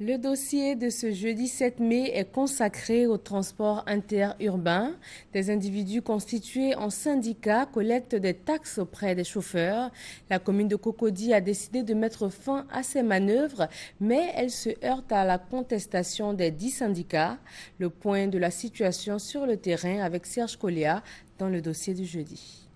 Le dossier de ce jeudi 7 mai est consacré au transport interurbain. Des individus constitués en syndicats collectent des taxes auprès des chauffeurs. La commune de Cocody a décidé de mettre fin à ces manœuvres, mais elle se heurte à la contestation des 10 syndicats. Le point de la situation sur le terrain avec Serge Collia dans le dossier du jeudi.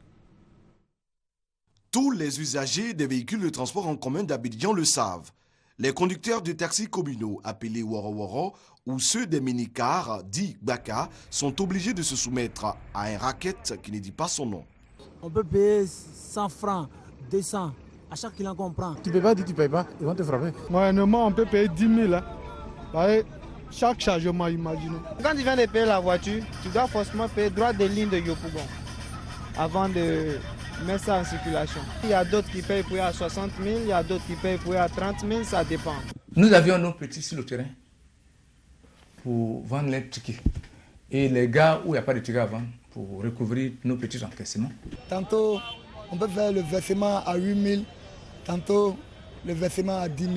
Tous les usagers des véhicules de transport en commun d'Abidjan le savent. Les conducteurs de taxis communaux appelés Woro Woro ou ceux des minicars dits Baka sont obligés de se soumettre à un racket qui ne dit pas son nom. On peut payer 100 francs, 200 à chaque client qu'on prend. Tu ne payes pas, tu ne payes pas, ils vont te frapper. Moyennement, on peut payer 10 000. Chaque chargement, imaginez. Quand tu viens de payer la voiture, tu dois forcément payer droit de ligne de Yopougon avant de mettre ça en circulation. Il y a d'autres qui payent pour à 60 000, il y a d'autres qui payent pour à 30 000, ça dépend. Nous avions nos petits sur le terrain pour vendre les tickets. Et les gars où il n'y a pas de tickets à vendre pour recouvrir nos petits encaissements. Tantôt, on peut faire le versement à 8 000, tantôt le versement à 10 000.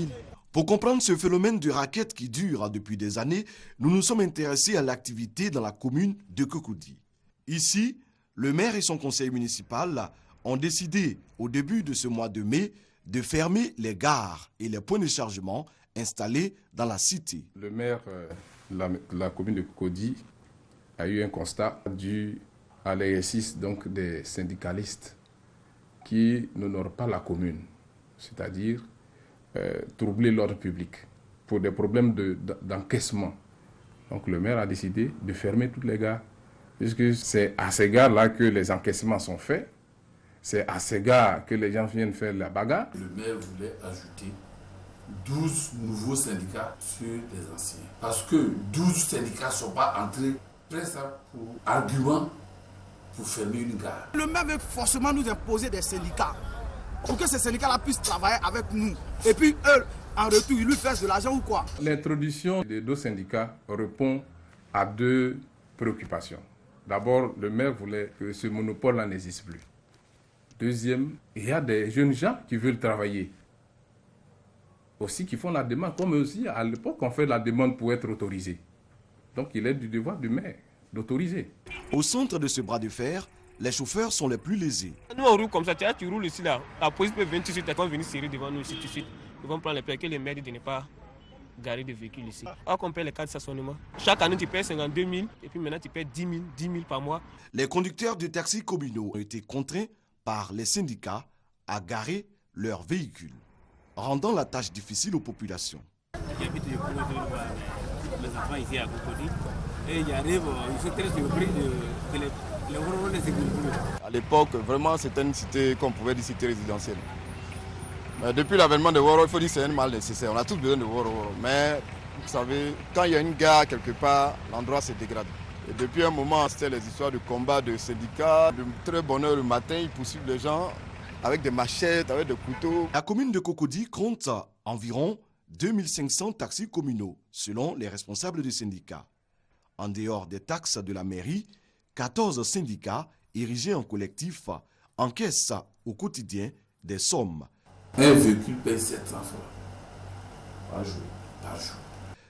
Pour comprendre ce phénomène de racket qui dure depuis des années, nous nous sommes intéressés à l'activité dans la commune de Cocody. Ici, le maire et son conseil municipal ont décidé au début de ce mois de mai de fermer les gares et les points de chargement installés dans la cité. Le maire de la commune de Cocody a eu un constat dû à l'exercice des syndicalistes qui n'honorent pas la commune, c'est-à-dire troubler l'ordre public pour des problèmes d'encaissement. Donc le maire a décidé de fermer toutes les gares, puisque c'est à ces gares-là que les encaissements sont faits, c'est à ces gares que les gens viennent faire la bagarre. Le maire voulait ajouter 12 nouveaux syndicats sur les anciens. Parce que 12 syndicats ne sont pas entrés, près ça pour argument pour fermer une gare. Le maire veut forcément nous imposer des syndicats pour que ces syndicats-là puissent travailler avec nous. Et puis eux, en retour, ils lui fassent de l'argent ou quoi? L'introduction des 2 syndicats répond à 2 préoccupations. D'abord, le maire voulait que ce monopole-là n'existe plus. Deuxième, il y a des jeunes gens qui veulent travailler. Aussi qui font la demande, comme aussi à l'époque on fait la demande pour être autorisé. Donc il est du devoir du maire d'autoriser. Au centre de ce bras de fer, les chauffeurs sont les plus lésés. Nous on roule comme ça, tu roules ici là, la police peut venir tout de suite, ils vont venir serrer devant nous ici tout de suite. Ils vont prendre les plaques que les maires de ne pas garer de véhicules ici. Or qu'on paie les cartes de stationnement. Chaque année tu payes 52 000 et puis maintenant tu payes 10 000 par mois. Les conducteurs de taxis communaux ont été contraints par les syndicats à garer leurs véhicules, rendant la tâche difficile aux populations. J'habite les enfants ici à Cocody et j'arrive, ils sont très surpris que les Woro ne circulent plus. À l'époque, vraiment, c'était une cité qu'on pouvait dire cité résidentielle. Mais depuis l'avènement de Woro, il faut dire que c'est un mal nécessaire. On a tous besoin de Woro. Mais vous savez, quand il y a une gare quelque part, l'endroit se dégrade. Et depuis un moment, c'était les histoires de combat de syndicats. De très bonne heure le matin, ils poursuivent les gens avec des machettes, avec des couteaux. La commune de Cocody compte environ 2500 taxis communaux, selon les responsables des syndicats. En dehors des taxes de la mairie, 14 syndicats érigés en collectif encaissent au quotidien des sommes. Un véhicule paye 700 francs par jour.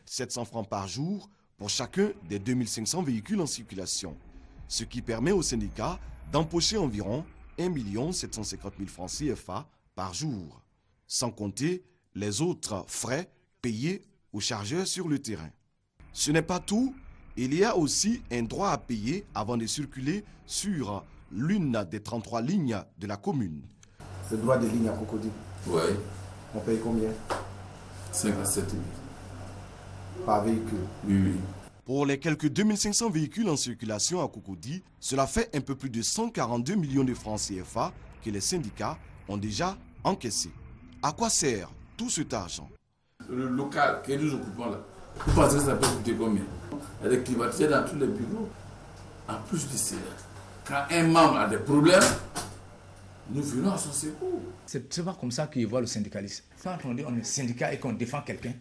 700 francs par jour pour chacun des 2500 véhicules en circulation, ce qui permet aux syndicats d'empocher environ 1 750 000 francs CFA par jour, sans compter les autres frais payés aux chargeurs sur le terrain. Ce n'est pas tout, il y a aussi un droit à payer avant de circuler sur l'une des 33 lignes de la commune. Le droit de ligne à Cocody. Oui. On paye combien? 57 000. Par véhicule? Oui. Pour les quelques 2500 véhicules en circulation à Cocody, cela fait un peu plus de 142 millions de francs CFA que les syndicats ont déjà encaissés. À quoi sert tout cet argent? Le local que nous occupons là, vous pensez que ça peut coûter combien? Elle est climatisée dans tous les bureaux. En plus de cela, quand un membre a des problèmes, nous venons à son secours. C'est pas comme ça qu'ils voient le syndicalisme. Quand on dit on est syndicat et qu'on défend quelqu'un,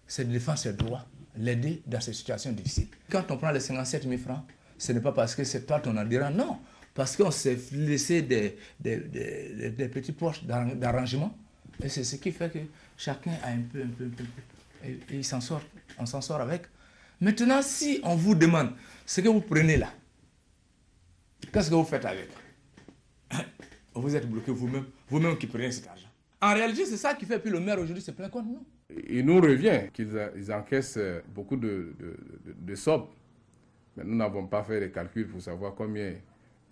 c'est de défendre ses droits, l'aider dans ces situations difficiles. Quand on prend les 57 000 francs, ce n'est pas parce que c'est toi ton adhérent, non. Parce qu'on s'est laissé des petits poches d'arrangement. Et c'est ce qui fait que chacun a un peu. Et il s'en sort, on s'en sort avec. Maintenant, si on vous demande ce que vous prenez là, qu'est-ce que vous faites avec? Vous êtes bloqué vous-même qui prenez cet argent. En réalité, c'est ça qui fait, puis le maire aujourd'hui se plaint contre nous. Il nous revient qu'ils encaissent beaucoup de sommes. Mais nous n'avons pas fait les calculs pour savoir combien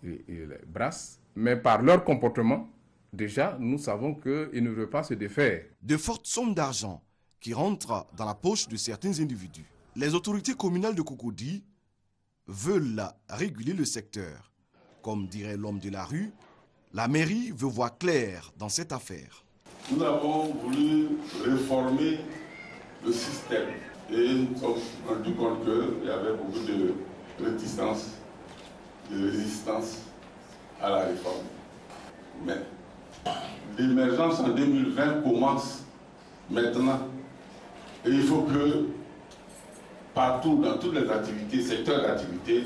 ils brassent. Mais par leur comportement, déjà, nous savons qu'ils ne veulent pas se défaire. De fortes sommes d'argent qui rentrent dans la poche de certains individus. Les autorités communales de Cocody veulent réguler le secteur. Comme dirait l'homme de la rue, la mairie veut voir clair dans cette affaire. Nous avons voulu réformer le système et nous sommes rendus compte qu'il y avait beaucoup de réticence, de résistance à la réforme. Mais l'émergence en 2020 commence maintenant et il faut que partout, dans toutes les activités, secteurs d'activité,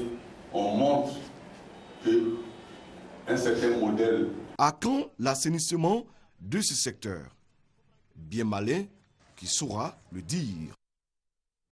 on montre qu'un certain modèle. À quand l'assainissement de ce secteur? Bien malin qui saura le dire.